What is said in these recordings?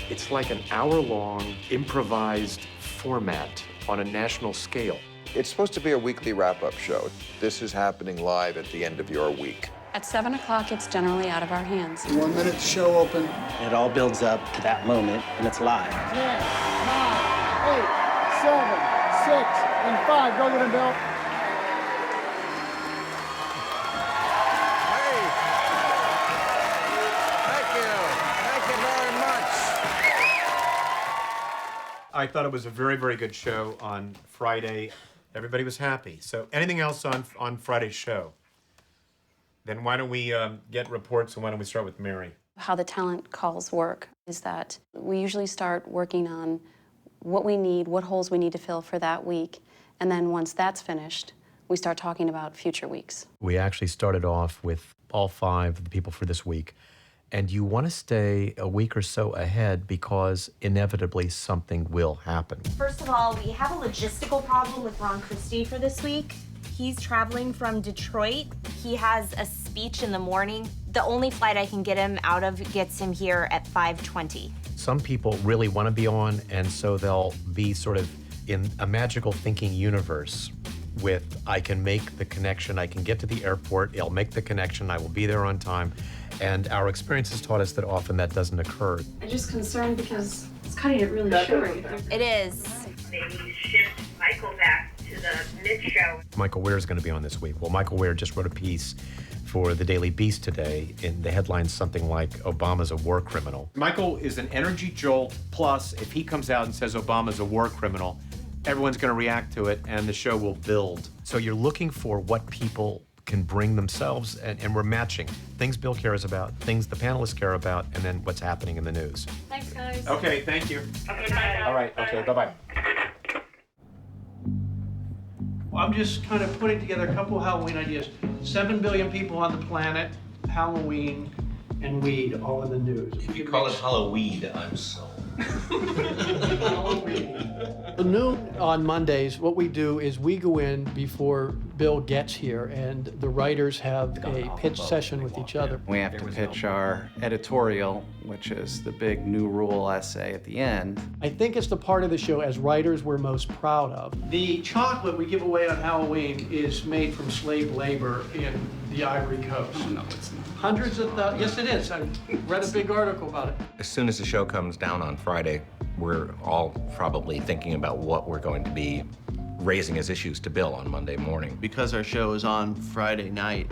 It's like an hour-long improvised format on a national scale. It's supposed to be a weekly wrap-up show. This is happening live at the end of your week. At 7 o'clock, it's generally out of our hands. 1 minute to show open. It all builds up to that moment, and it's live. 10, 9, 8, 7, 6, and 5. Go get him, Bill. I thought it was a very, very good show on Friday. Everybody was happy. So anything else on Friday's show? Then why don't we get reports, and why don't we start with Mary? How the talent calls work is that we usually start working on what we need, what holes we need to fill for that week, and then once that's finished, we start talking about future weeks. We actually started off with all 5 of the people for this week. And you want to stay a week or so ahead because inevitably something will happen. First of all, we have a logistical problem with Ron Christie for this week. He's traveling from Detroit. He has a speech in the morning. The only flight I can get him out of gets him here at 5:20. Some people really want to be on, and so they'll be sort of in a magical thinking universe with, I can make the connection, I can get to the airport, I'll make the connection, I will be there on time. And our experience has taught us that often that doesn't occur. I'm just concerned because it's cutting it really short. It is. Maybe shift Michael back to the mid-show. Michael Weir is going to be on this week. Well, Michael Weir just wrote a piece for the Daily Beast today, in the headline something like, Obama's a war criminal. Michael is an energy jolt, plus if he comes out and says Obama's a war criminal, everyone's going to react to it, and the show will build. So you're looking for what people can bring themselves, and we're matching things Bill cares about, things the panelists care about, and then what's happening in the news. Thanks, guys. Okay, thank you. Okay, bye. All right, okay, bye-bye. Well, I'm just kind of putting together a couple Halloween ideas. 7 billion people on the planet, Halloween, and weed all in the news. If you call it Halloween, I'm sold. The noon on Mondays, what we do is we go in before Bill gets here, and the writers have a pitch session with each other. We have to pitch our editorial, which is the big new rule essay at the end. I think it's the part of the show, as writers, we're most proud of. The chocolate we give away on Halloween is made from slave labor in the Ivory Coast. Oh, no, it's not. Hundreds of thousands. Yes, it is. I read a big article about it. As soon as the show comes down on Friday, we're all probably thinking about what we're going to be raising as issues to Bill on Monday morning. Because our show is on Friday night,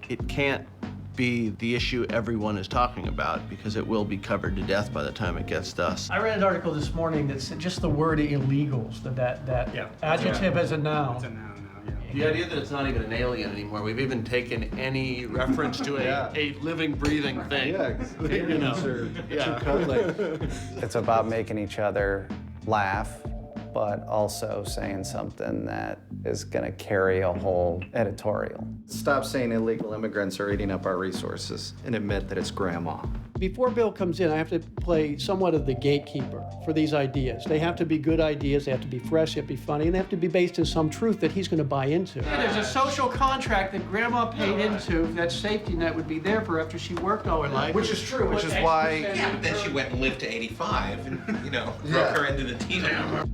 it can't be the issue everyone is talking about, because it will be covered to death by the time it gets to us. I read an article this morning that said just the word illegals, that adjective as a noun. It's a noun now, yeah. The idea that it's not even an alien anymore. We've even taken any reference to a living, breathing thing. Yeah, you know. It's about making each other laugh, but also saying something that is going to carry a whole editorial. Stop saying illegal immigrants are eating up our resources and admit that it's grandma. Before Bill comes in, I have to play somewhat of the gatekeeper for these ideas. They have to be good ideas, they have to be fresh, they have to be funny, and they have to be based in some truth that he's going to buy into. Yeah, there's a social contract that grandma paid into, that safety net would be there for after she worked all her life. Which is true, which is why... Yeah, but then she went and lived to 85 and, broke her into the team.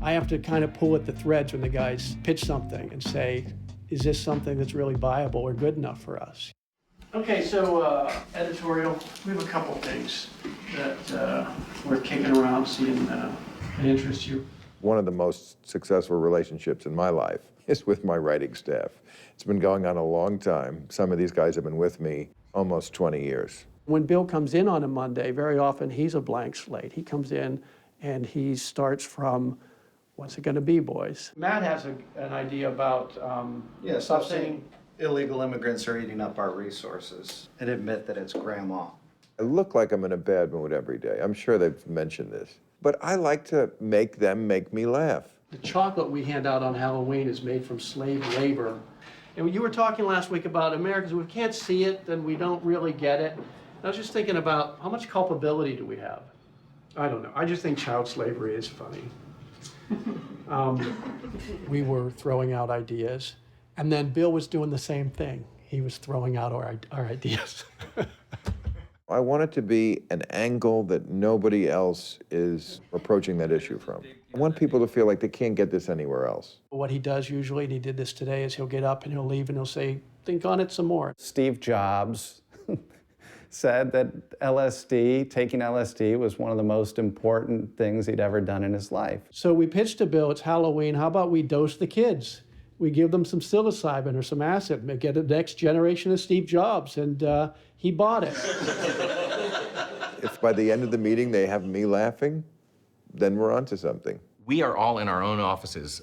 I have to kind of pull at the threads when the guys pitch something and say, is this something that's really viable or good enough for us? Okay, so editorial, we have a couple things that we're kicking around, seeing that interest you. One of the most successful relationships in my life is with my writing staff. It's been going on a long time. Some of these guys have been with me almost 20 years. When Bill comes in on a Monday, very often he's a blank slate. He comes in and he starts from, what's it going to be, boys? Matt has an idea about Stop saying illegal immigrants are eating up our resources and admit that it's grandma. I look like I'm in a bad mood every day. I'm sure they've mentioned this. But I like to make them make me laugh. The chocolate we hand out on Halloween is made from slave labor. And you were talking last week about Americans, if we can't see it, then we don't really get it. I was just thinking about how much culpability do we have? I don't know. I just think child slavery is funny. We were throwing out ideas, and then Bill was doing the same thing. He was throwing out our ideas. I want it to be an angle that nobody else is approaching that issue from. I want people to feel like they can't get this anywhere else. What he does usually, and he did this today, is he'll get up and he'll leave and he'll say, think on it some more. Steve Jobs said that taking LSD was one of the most important things he'd ever done in his life. So we pitched to Bill, it's Halloween, how about we dose the kids? We give them some psilocybin or some acid, and get the next generation of Steve Jobs, and he bought it. If by the end of the meeting they have me laughing, then we're onto something. We are all in our own offices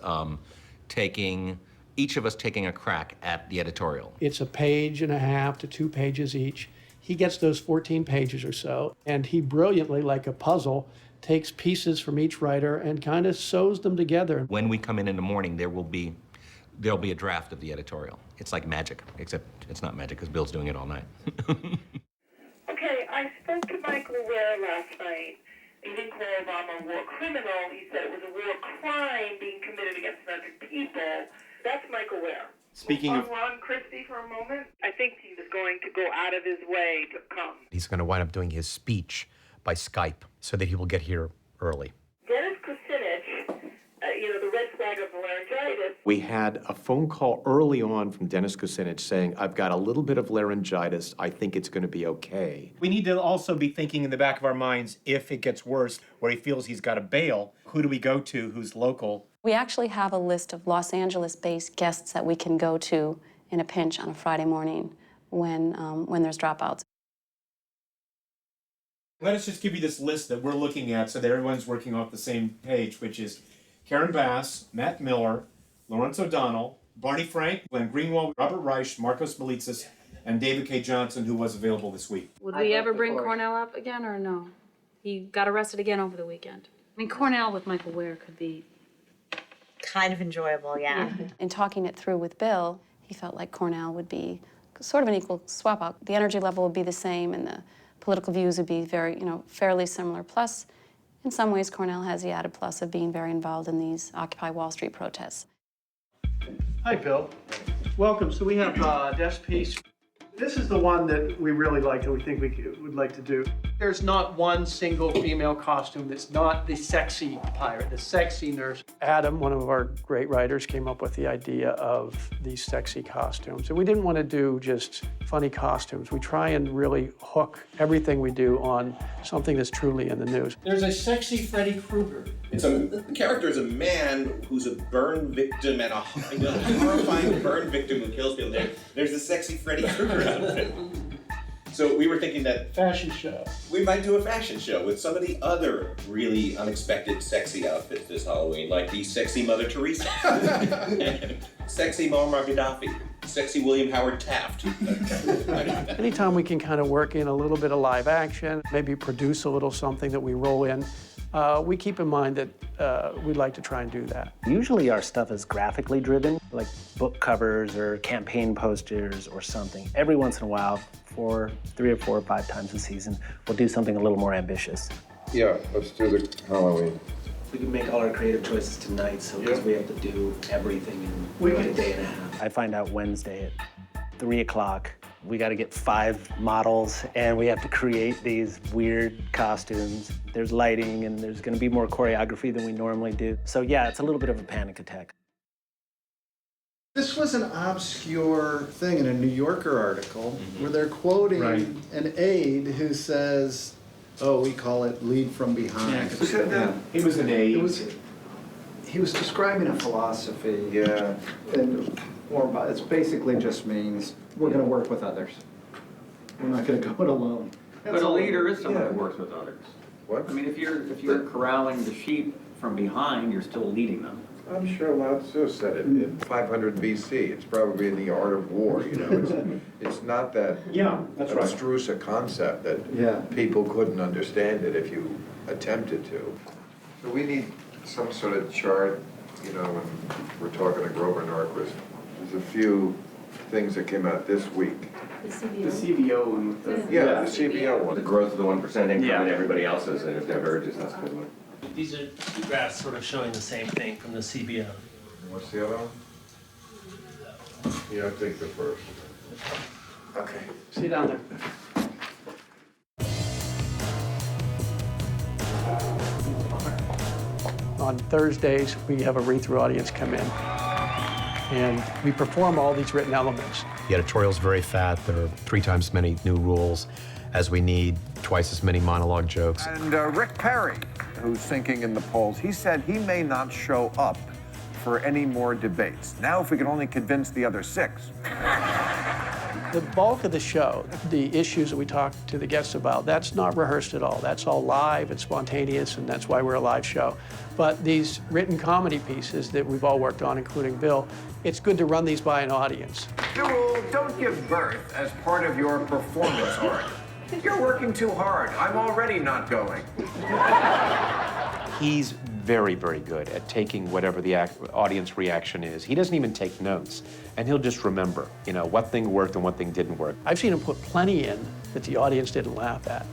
each of us taking a crack at the editorial. It's a page and a half to 2 pages each. He gets those 14 pages or so, and he brilliantly, like a puzzle, takes pieces from each writer and kind of sews them together. When we come in the morning, there'll be a draft of the editorial. It's like magic, except it's not magic because Bill's doing it all night. Okay, I spoke to Michael Ware last night. He didn't call Obama a war criminal. He said it was a war crime being committed against American people. That's Michael Ware. Speaking of Ron Christie for a moment, I think he was going to go out of his way to come. He's going to wind up doing his speech by Skype so that he will get here early. Dennis Kucinich, the red flag of laryngitis. We had a phone call early on from Dennis Kucinich saying, I've got a little bit of laryngitis. I think it's going to be okay. We need to also be thinking in the back of our minds, if it gets worse, where he feels he's got to bail, who do we go to who's local? We actually have a list of Los Angeles-based guests that we can go to in a pinch on a Friday morning when there's dropouts. Let us just give you this list that we're looking at so that everyone's working off the same page, which is Karen Bass, Matt Miller, Lawrence O'Donnell, Barney Frank, Glenn Greenwald, Robert Reich, Marcos Melitsas, and David K. Johnson, who was available this week. Would we ever bring Cornell up again, or no? He got arrested again over the weekend. I mean, Cornell with Michael Ware could be Kind of enjoyable, yeah. In talking it through with Bill, he felt like Cornell would be sort of an equal swap out. The energy level would be the same, and the political views would be very, fairly similar. Plus, in some ways, Cornell has the added plus of being very involved in these Occupy Wall Street protests. Hi, Bill. Welcome. So we have desk piece. This is the one that we really like, that we think we would like to do. There's not one single female costume that's not the sexy pirate, the sexy nurse. Adam, one of our great writers, came up with the idea of these sexy costumes. And we didn't want to do just funny costumes. We try and really hook everything we do on something that's truly in the news. There's a sexy Freddy Krueger. The character is a man who's a burn victim and a horrifying burn victim who kills people. There's a sexy Freddy Krueger outfit. So we were thinking that fashion show. We might do a fashion show with some of the other really unexpected sexy outfits this Halloween, like the sexy Mother Teresa, sexy Muammar Gaddafi, sexy William Howard Taft. Anytime we can kind of work in a little bit of live action, maybe produce a little something that we roll in, we keep in mind that we'd like to try and do that. Usually our stuff is graphically driven, like book covers or campaign posters or something. Every once in a while, 3 or 4 or 5 times a season, we'll do something a little more ambitious. Yeah, let's do the Halloween. We can make all our creative choices tonight, so because we have to do everything in a day and a half. I find out Wednesday at 3 o'clock. We got to get 5 models, and we have to create these weird costumes. There's lighting, and there's going to be more choreography than we normally do. So yeah, it's a little bit of a panic attack. This was an obscure thing in a New Yorker article where they're quoting an aide who says, oh, we call it lead from behind. He was an aide. He was describing a philosophy. Yeah. And it basically just means we're going to work with others. We're not going to go it alone. But a leader is someone who works with others. What? I mean, if you're corralling the sheep from behind, you're still leading them. I'm sure Lao Tzu said it in 500 BC. It's probably in the art of war, It's not that abstruse a concept that people couldn't understand it if you attempted to. So we need some sort of chart, when we're talking to Grover Norquist. There's a few things that came out this week The CBO. The CBO one with the... Yeah, the CBO one. The growth of the 1% income Yeah. and everybody else's, and if diverges, that's a good one. These are two graphs sort of showing the same thing from the CBO. What's the other one? Yeah, I think the first. Okay. See you down there. On Thursdays, we have a read-through audience come in, and we perform all these written elements. The editorial's very fat. There are 3 times as many new rules as we need, twice as many monologue jokes. And Rick Perry, who's sinking in the polls, he said he may not show up for any more debates. Now, if we can only convince the other 6. The bulk of the show, the issues that we talk to the guests about, that's not rehearsed at all. That's all live, it's spontaneous, and that's why we're a live show. But these written comedy pieces that we've all worked on, including Bill, it's good to run these by an audience. Newell, don't give birth as part of your performance art. You're working too hard. I'm already not going. He's very, very good at taking whatever the audience reaction is. He doesn't even take notes, and he'll just remember, you know, what thing worked and what thing didn't work. I've seen him put plenty in that the audience didn't laugh at,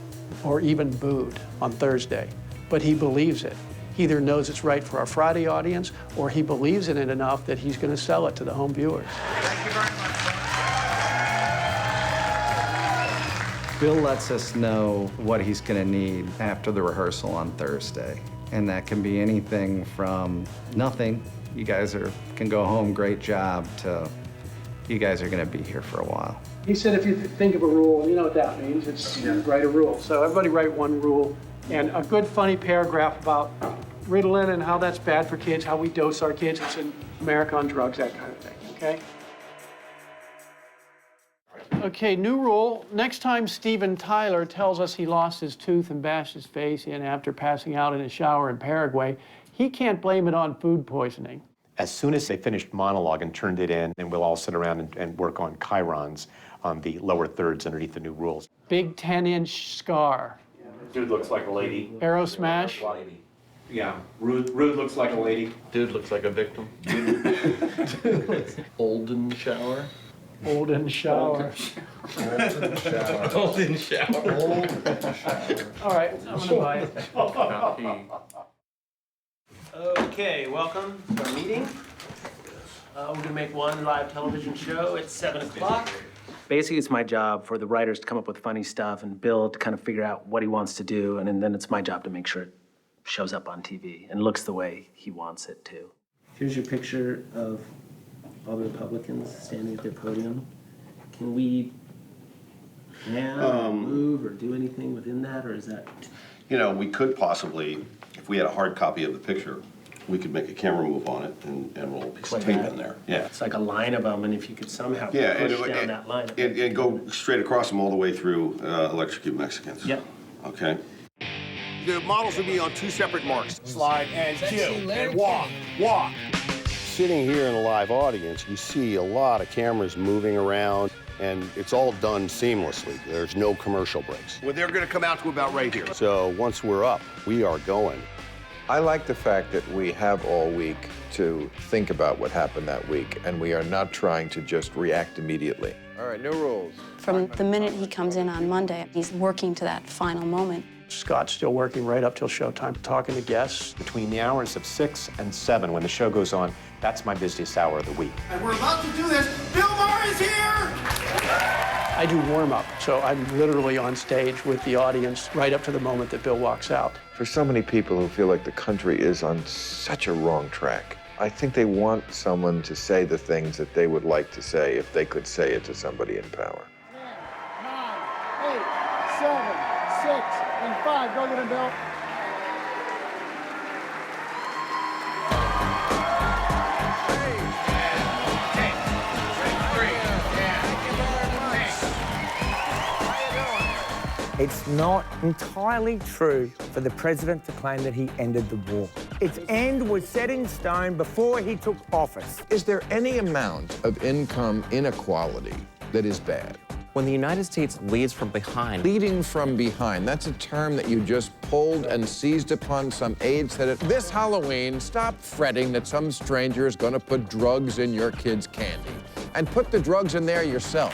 or even booed on Thursday, but he believes it. He either knows it's right for our Friday audience, or he believes in it enough that he's going to sell it to the home viewers. Thank you very much. Bill lets us know what he's going to need after the rehearsal on Thursday. And that can be anything from nothing, you guys can go home, great job, to you guys are going to be here for a while. He said if you think of a rule, you know what that means, it's write a rule. So everybody write one rule, and a good funny paragraph about Ritalin and how that's bad for kids, how we dose our kids, it's in America on drugs, that kind of thing, okay? Okay, new rule. Next time Steven Tyler tells us he lost his tooth and bashed his face in after passing out in a shower in Paraguay, he can't blame it on food poisoning. As soon as they finished monologue and turned it in, then we'll all sit around and work on chirons on the lower thirds underneath the new rules. Big 10-inch scar. Dude looks like a lady. Arrow smash. Yeah, Rude looks like a lady. Dude looks like a victim. Olden shower. Olden shower. Olden shower. Olden shower. Olden shower. All right, I'm gonna buy it. Okay, welcome to our meeting. We're gonna make one live television show at 7 o'clock. Basically, it's my job for the writers to come up with funny stuff and Bill to kind of figure out what he wants to do, and then it's my job to make sure it shows up on TV and looks the way he wants it to. Here's your picture of all the Republicans standing at their podium. Can we move or do anything within that, or is that? You know, we could possibly, if we had a hard copy of the picture, we could make a camera move on it and roll a piece of tape in there. Yeah. It's like a line of them, and if you could somehow push down that line. And go straight across them all the way through Electrocute Mexicans. Yep. Okay. The models will be on 2 separate marks. Slide and cue and walk, walk. Sitting here in a live audience, you see a lot of cameras moving around, and it's all done seamlessly. There's no commercial breaks. Well, they're going to come out to about right here. So once we're up, we are going. I like the fact that we have all week to think about what happened that week, and we are not trying to just react immediately. All right, new rules. From the minute he comes in on Monday, he's working to that final moment. Scott's still working right up till showtime, talking to guests. Between the hours of 6 and 7, when the show goes on, that's my busiest hour of the week. And we're about to do this. Bill Maher is here! I do warm-up, so I'm literally on stage with the audience right up to the moment that Bill walks out. For so many people who feel like the country is on such a wrong track, I think they want someone to say the things that they would like to say if they could say it to somebody in power. 10, 9, 8, 7, 6, and 5. Go get him, Bill. It's not entirely true for the president to claim that he ended the war. Its end was set in stone before he took office. Is there any amount of income inequality that is bad? When the United States leads from behind. Leading from behind, that's a term that you just pulled and seized upon. Some aide said it. This Halloween, stop fretting that some stranger is going to put drugs in your kid's candy. And put the drugs in there yourself.